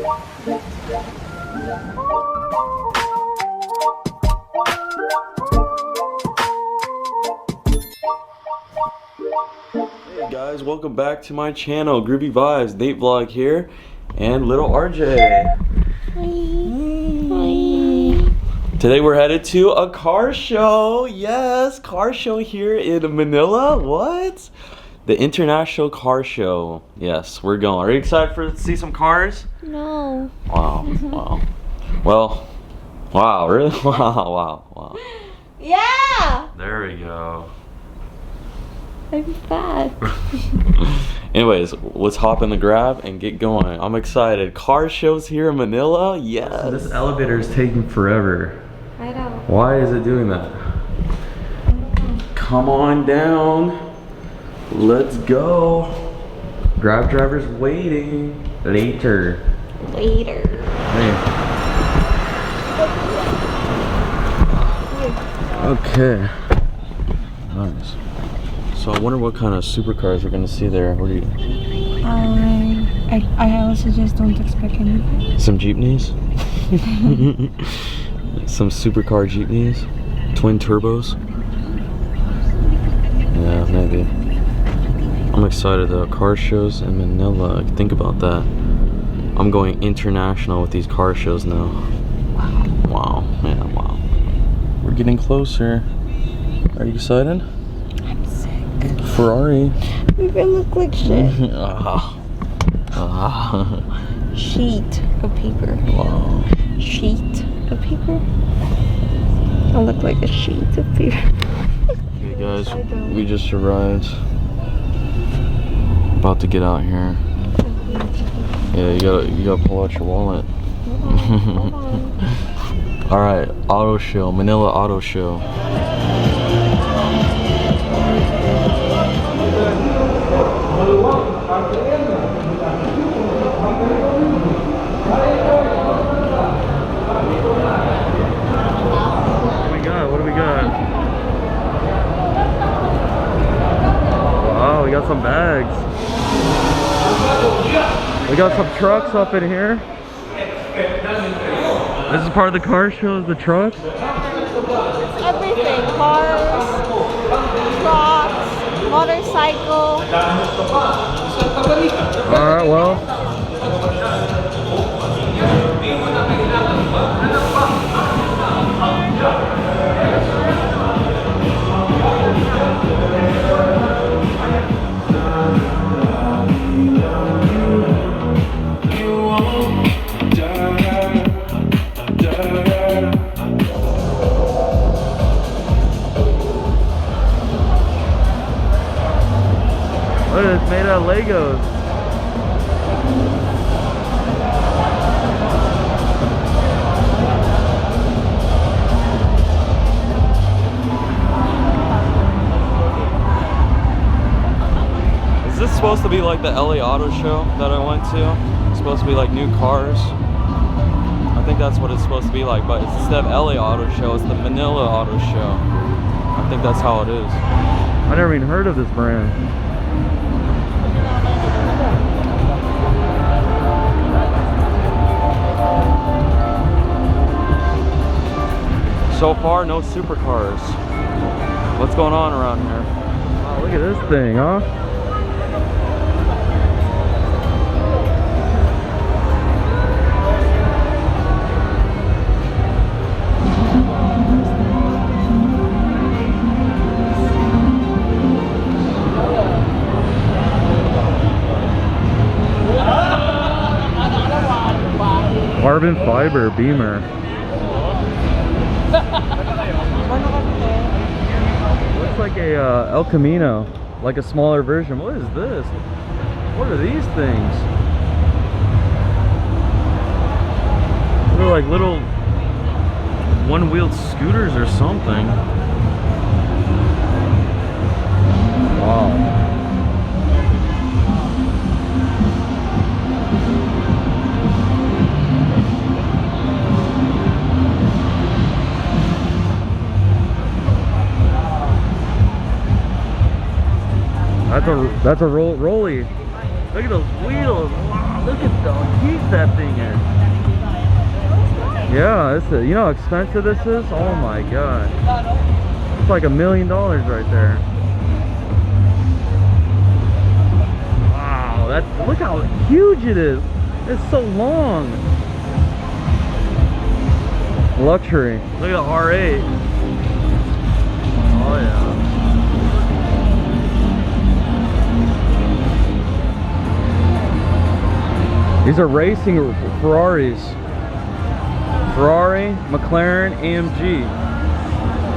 Hey guys, welcome back to my channel, Groovy Vibes, NateVlog here, and little RJ. Hi. Today we're headed to a car show. Yes, car show here in Manila. What? The International Car Show. Yes, we're going. Are you excited to see some cars? No. Wow, wow. Well, wow, really? Wow. Yeah! There we go. I'm fat. Anyways, let's hop in the Grab and get going. I'm excited. Car shows here in Manila? Yes. So this elevator is taking forever. I know. Why is it doing that? Come on down. Let's go. Grab driver's waiting. Later. Hey. Okay. Nice. So I wonder what kind of supercars we're gonna see there. What do you? I also just don't expect anything. Some jeepneys. Some supercar jeepneys. Twin turbos. Yeah, maybe. I'm excited though. Car shows in Manila. Think about that. I'm going international with these car shows now. Wow. Yeah, wow. We're getting closer. Are you excited? I'm sick. Ferrari. You're gonna look like shit. Sheet of paper. Wow. Sheet of paper. I look like a sheet of paper. Okay guys, we just arrived. About to get out here. Yeah, you gotta pull out your wallet. Hold on. Alright, auto show, Manila Auto Show. What do we got? Wow, we got some bags. We got some trucks up in here. This is part of the car show, the trucks? It's everything. Cars, trucks, motorcycle. Alright, well. Look, it's made out of Legos. Is this supposed to be like the LA Auto Show that I went to? It's supposed to be like new cars. I think that's what it's supposed to be like, but instead of LA Auto Show, it's the Manila Auto Show. I think that's how it is. I never even heard of this brand. So far, no supercars. What's going on around here? Wow, look at this thing, huh? Carbon fiber Beamer. Looks like a El Camino, like a smaller version. What is this? What are these things? They're like little one-wheeled scooters or something. Wow. That's a rolly. Look at those wheels. Wow, Look at how huge that thing is. Yeah, it's you know how expensive this is? Oh my god. It's like $1 million right there. Wow, look how huge it is. It's so long. Luxury. Look at the R8. Oh yeah. These are racing Ferraris. Ferrari, McLaren, AMG.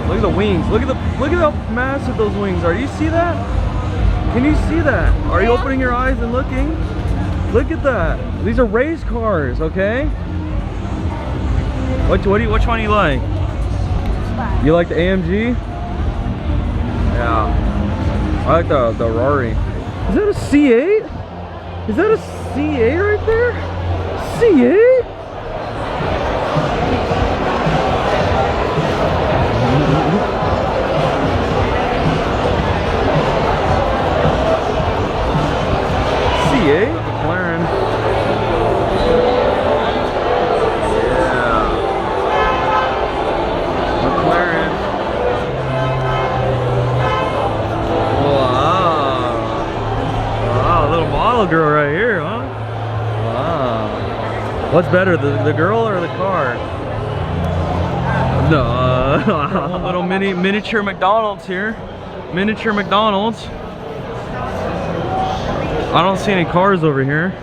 Look at the wings. Look at how massive those wings are. Do you see that? Can you see that? Are you opening your eyes and looking? Look at that. These are race cars, okay? Which one do you like? You like the AMG? Yeah. I like the Ferrari. Is that a C8? Is that a C8 right there? C8? C8? McLaren. Yeah. McLaren. Wow. Wow, a little model girl right here, huh? Wow. What's better, the girl or the car? No. Little miniature McDonald's here. Miniature McDonald's. I don't see any cars over here.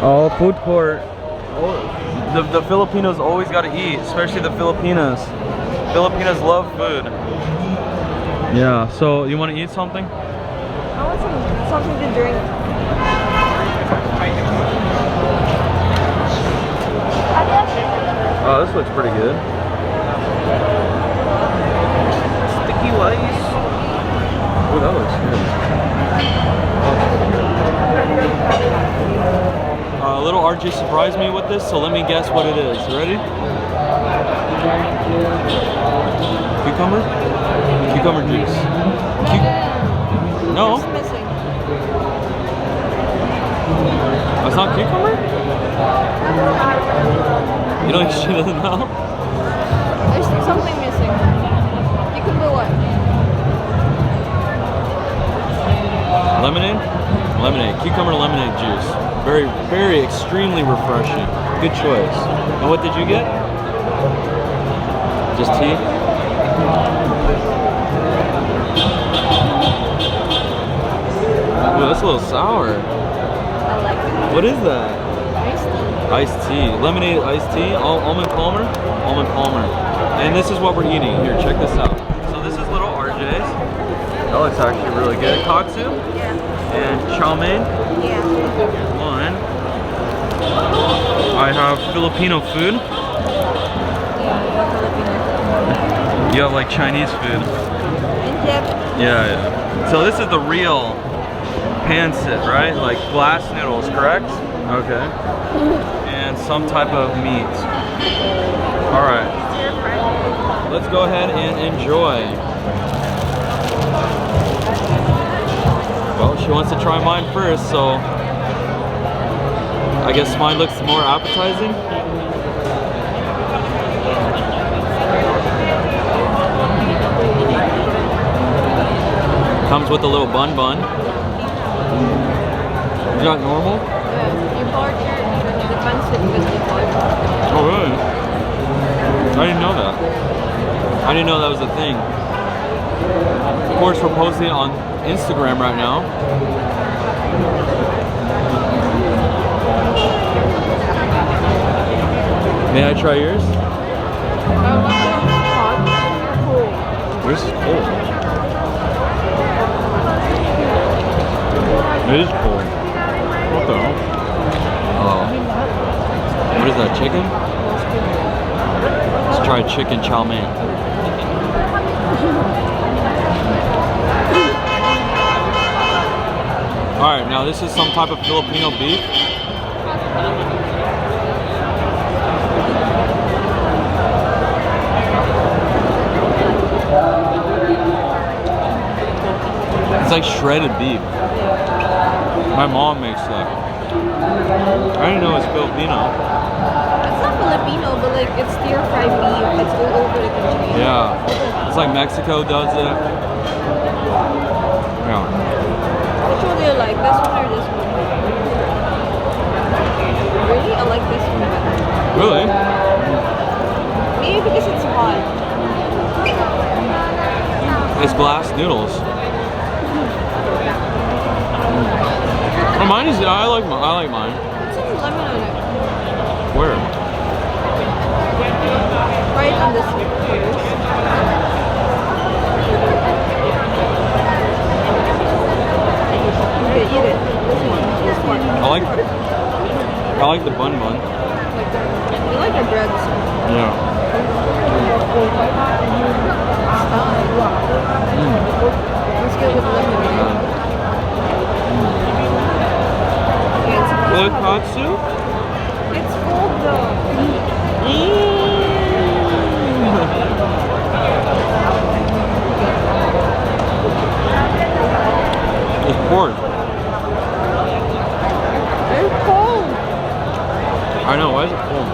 Oh, food court. Oh, the Filipinos always got to eat, especially the Filipinas. Filipinas love food. Yeah, so you want to eat something? I want something to drink. Oh, this looks pretty good. Sticky rice. Oh, that looks good. Little RJ surprised me with this, so let me guess what it is. Ready? Cucumber? Cucumber juice. No. It's missing. It's not cucumber? You know, she doesn't know? There's something missing. Cucumber what? Lemonade? Lemonade. Cucumber lemonade juice. Very, very extremely refreshing. Good choice. And what did you get? Just tea? Ooh, that's a little sour. I like it. What is that? Iced tea. Iced tea. Lemonade iced tea. Almond Palmer? Almond Palmer. And this is what we're eating. Here, check this out. So this is little RJ's. That looks actually really good. Katsu? Yeah. And chow mein? Yeah. One. I have Filipino food. Yeah, You have like Chinese food. and Japanese. Yeah. So this is the real pancit, right? Like glass noodles, correct? Okay. And some type of meat. All right. Let's go ahead and enjoy. Well, she wants to try mine first, so I guess mine looks more appetizing. Comes with a little bun. You got normal? You bought the pancit with the bun. Oh, really? I didn't know that. I didn't know that was a thing. Of course, we're posting it on Instagram right now. May I try yours? Yours is cold. It is cold. What the hell? Oh. What is that, chicken? Let's try chicken chow mein. Alright, now this is some type of Filipino beef. It's like shredded beef. My mom makes that. I didn't know it was Filipino. It's not Filipino, but like it's stir fry beef. It's all over the country. Yeah. It's like Mexico does it. Yeah. Which one do you like? This one or this one? Really? I like this one better. Really? Maybe because it's hot. It's glass noodles. Oh, mine is. I like mine. What's some lemon on it? Where? Right on this first. Okay, eat it. This one. This one. I like the bun. Like the, you like the breads. Yeah. Let's get with lemon. Okay, it's The katsu? It's cold though. It's pork. It's cold. I know, why is it cold?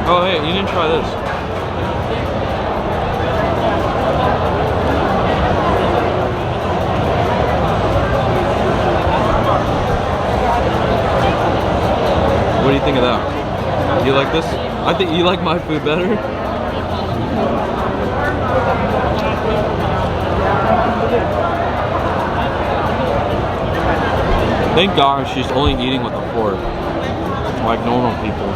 Oh hey, you didn't try this. What do you think of that? You like this? I think you like my food better. Thank God she's only eating with a fork, like normal people.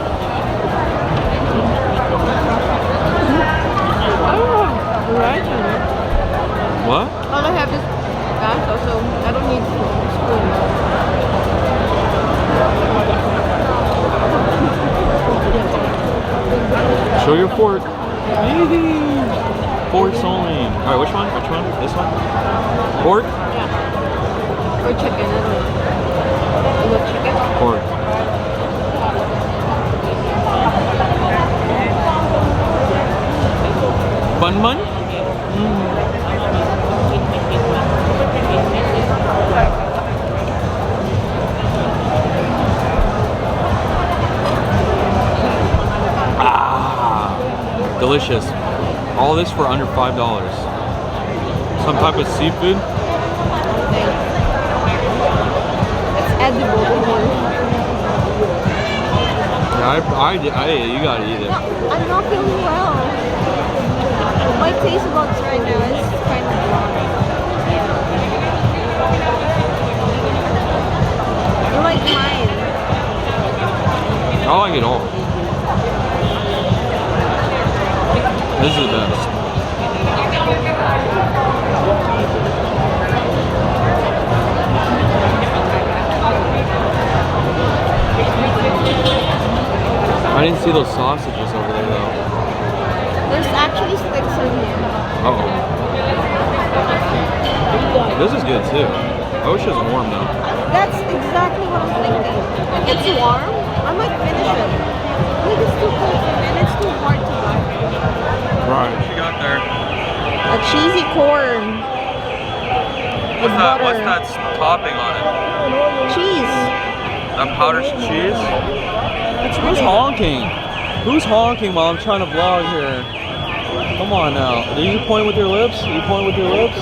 I don't have rice on it. What? All I have is pasta, so I don't need spoon. Show your fork. Forks only. Alright, which one? Which one? This one? Pork? Yeah. Or chicken, I don't know. You want chicken? Pork. Bun bun? Delicious. All this for under $5. Some type of seafood. It's edible. Yeah, you gotta eat it. No, I'm not feeling well. My taste buds right now is kind of wrong. You like mine? I like it all. This is the best. I didn't see those sausages over there though. There's actually sticks in here. Uh-oh. This is good too. I wish it was warm though. That's exactly what I'm thinking. It's warm. I might finish it. Like it's too cold and it's too hard to buy. Right. What you got there? A cheesy corn. With butter. What's that topping on it? Cheese. That powdered cheese? It's Who's honking? Who's honking while I'm trying to vlog here? Come on now. Are you pointing with your lips? Are you pointing with your lips?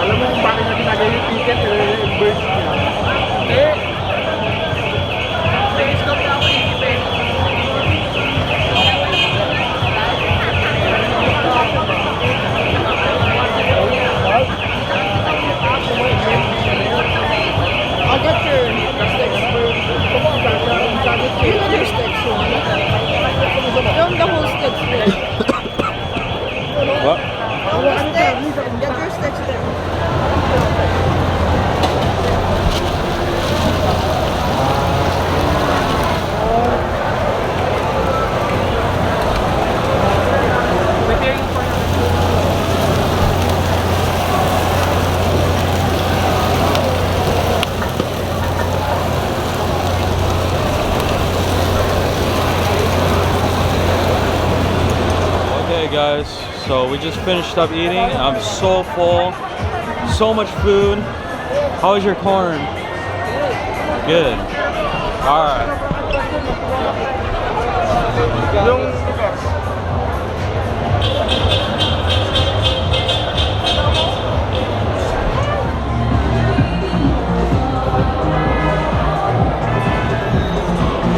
Alam mo kung bakit natin nagay yung ticket, yung birds niya? Stop na ako isipin. I'll get your sticks. You got your sticks. Don't the whole sticks there. What? Don't the sticks. Get your sticks there. Alright guys, so we just finished up eating. I'm so full. So much food. How was your corn? Good. Alright.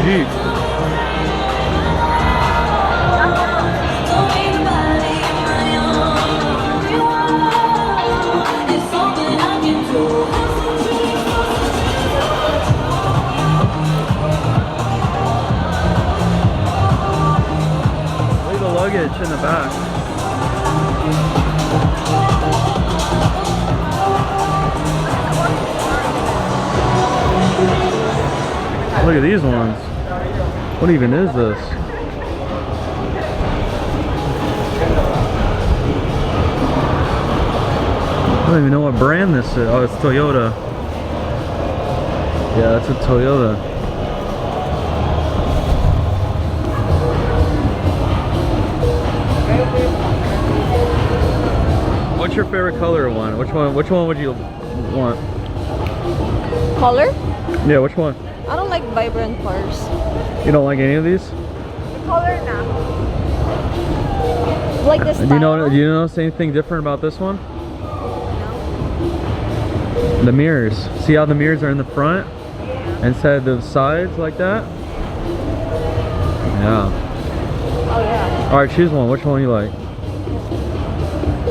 Jeez. Leave the luggage in the back. Look at these ones. What even is this? I don't even know what brand this is. Oh, it's Toyota. Yeah, it's a Toyota. What's your favorite color one? Which one would you want? Color? Yeah, which one? I don't like vibrant cars. You don't like any of these? The color now. Like this. Do you notice anything different about this one? No. The mirrors. See how the mirrors are in the front instead of the sides like that? Yeah. Oh yeah. Alright, choose one. Which one you like?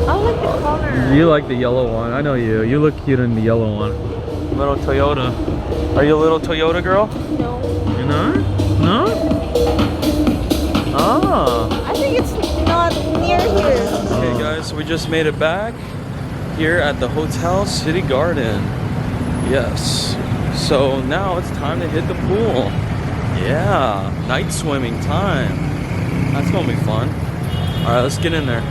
I like the color. You like the yellow one. I know you. You look cute in the yellow one. Little Toyota. Are you a little Toyota girl? No. You're not? No? Ah. I think it's not near here. Okay guys, we just made it back here at the Hotel City Garden. Yes. So now it's time to hit the pool. Yeah. Night swimming time. That's gonna be fun. Alright, let's get in there.